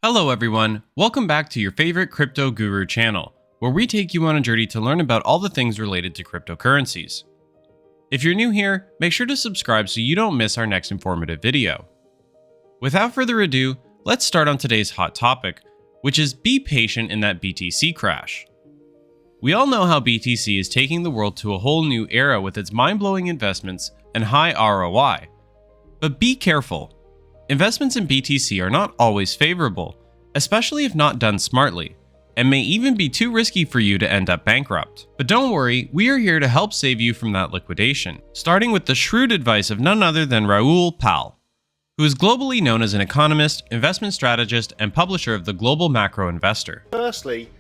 Hello everyone, welcome back to your favorite crypto guru channel, where we take you on a journey to learn about all the things related to cryptocurrencies. If you're new here, make sure to subscribe so you don't miss our next informative video. Without further ado, let's start on today's hot topic, which is be patient in that BTC crash. We all know how BTC is taking the world to a whole new era with its mind-blowing investments and high ROI. But be careful. Investments in BTC are not always favorable, especially if not done smartly, and may even be too risky for you to end up bankrupt. But don't worry, we are here to help save you from that liquidation, starting with the shrewd advice of none other than Raoul Pal, who is globally known as an economist, investment strategist, and publisher of the Global Macro Investor. Firstly,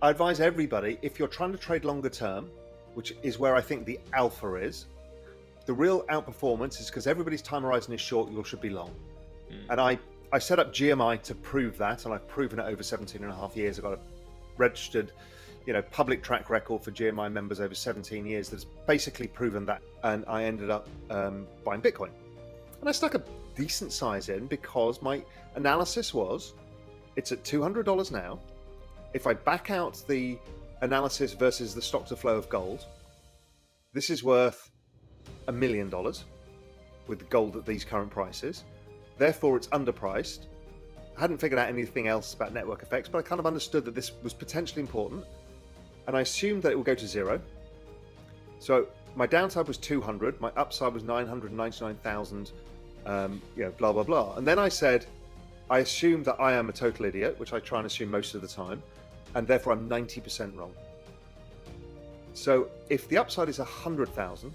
I advise everybody, if you're trying to trade longer term, which is where I think the alpha is, the real outperformance is because everybody's time horizon is short, you should be long. And I set up GMI to prove that, and I've proven it over 17 and a half years. I've got a registered, public track record for GMI members over 17 years that's basically proven that. And I ended up buying Bitcoin. And I stuck a decent size in because my analysis was, it's at $200 now. If I back out the analysis versus the stock to flow of gold, this is worth $1 million with gold at these current prices. Therefore, it's underpriced. I hadn't figured out anything else about network effects, but I kind of understood that this was potentially important, and I assumed that it would go to zero. So my downside was 200, my upside was 999,000, blah, blah, blah. And then I said, I assumed that I am a total idiot, which I try and assume most of the time, and therefore I'm 90% wrong. So if the upside is 100,000,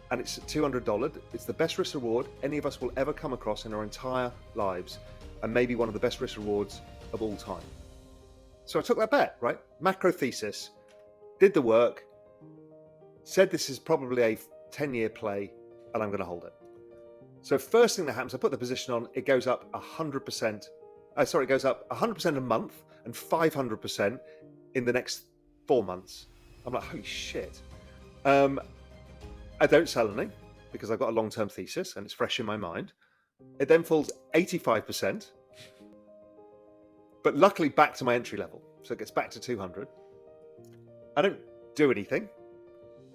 and it's $200, it's the best risk reward any of us will ever come across in our entire lives, and maybe one of the best risk rewards of all time. So I took that bet, right? Macro thesis, did the work, said this is probably a 10-year play, and I'm going to hold it. So first thing that happens, I put the position on, it goes up 100%. It goes up 100% a month and 500% in the next 4 months. I'm like, holy shit. I don't sell any because I've got a long-term thesis and it's fresh in my mind. It then falls 85%, but luckily back to my entry level. So it gets back to 200. I don't do anything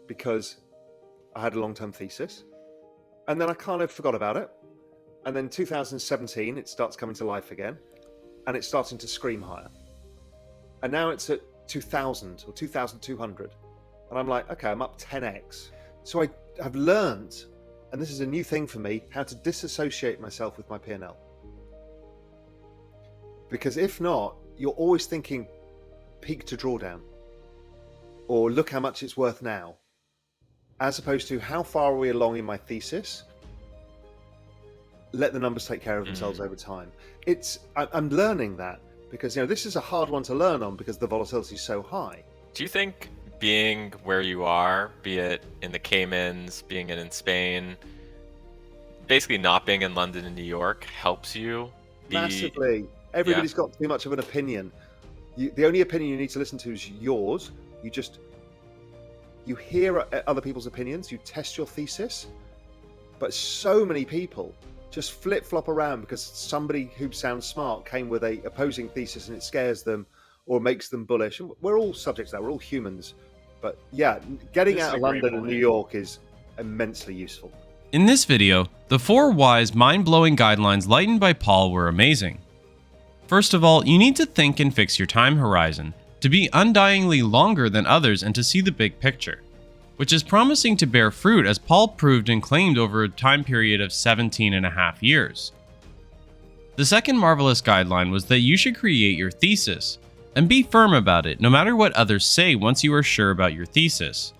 because I had a long-term thesis. And then I kind of forgot about it. And then 2017, it starts coming to life again and it's starting to scream higher. And now it's at 2000 or 2200. And I'm like, okay, I'm up 10x. So I have learned, and this is a new thing for me, how to disassociate myself with my P&L. Because if not, you're always thinking peak to drawdown, or look how much it's worth now, as opposed to how far are we along in my thesis? Let the numbers take care of themselves over time. I'm learning that because this is a hard one to learn on because the volatility is so high. Do you think being where you are, be it in the Caymans, being in Spain, basically not being in London and New York helps you? Massively. Everybody's got too much of an opinion. The only opinion you need to listen to is yours. You hear other people's opinions, you test your thesis, but so many people just flip-flop around because somebody who sounds smart came with a opposing thesis and it scares them or makes them bullish. And we're all subject to that. We're all humans. But yeah, getting out of London and New York is immensely useful. In this video, the 4 wise, mind-blowing guidelines lightened by Paul were amazing. First of all, you need to think and fix your time horizon, to be undyingly longer than others and to see the big picture, which is promising to bear fruit as Paul proved and claimed over a time period of 17 and a half years. The second marvelous guideline was that you should create your thesis, and be firm about it, no matter what others say once you are sure about your thesis.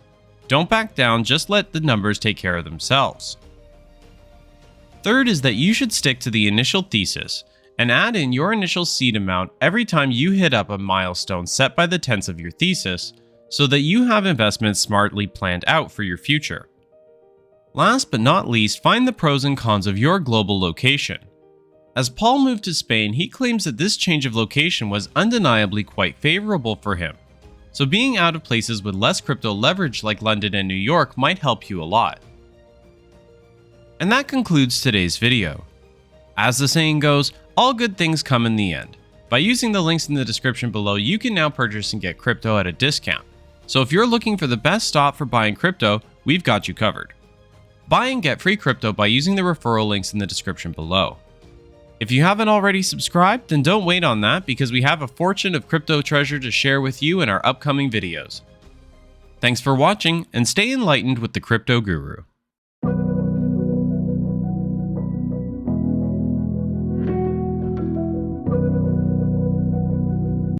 Don't back down, just let the numbers take care of themselves. Third is that you should stick to the initial thesis, and add in your initial seed amount every time you hit up a milestone set by the tenets of your thesis, so that you have investments smartly planned out for your future. Last but not least, find the pros and cons of your global location. As Paul moved to Spain, he claims that this change of location was undeniably quite favorable for him. So being out of places with less crypto leverage like London and New York might help you a lot. And that concludes today's video. As the saying goes, All good things come in the end. By using the links in the description below, you can now purchase and get crypto at a discount. So if you're looking for the best stop for buying crypto, we've got you covered. Buy and get free crypto by using the referral links in the description below. If you haven't already subscribed, then don't wait on that because we have a fortune of crypto treasure to share with you in our upcoming videos. Thanks for watching and stay enlightened with the Crypto Guru.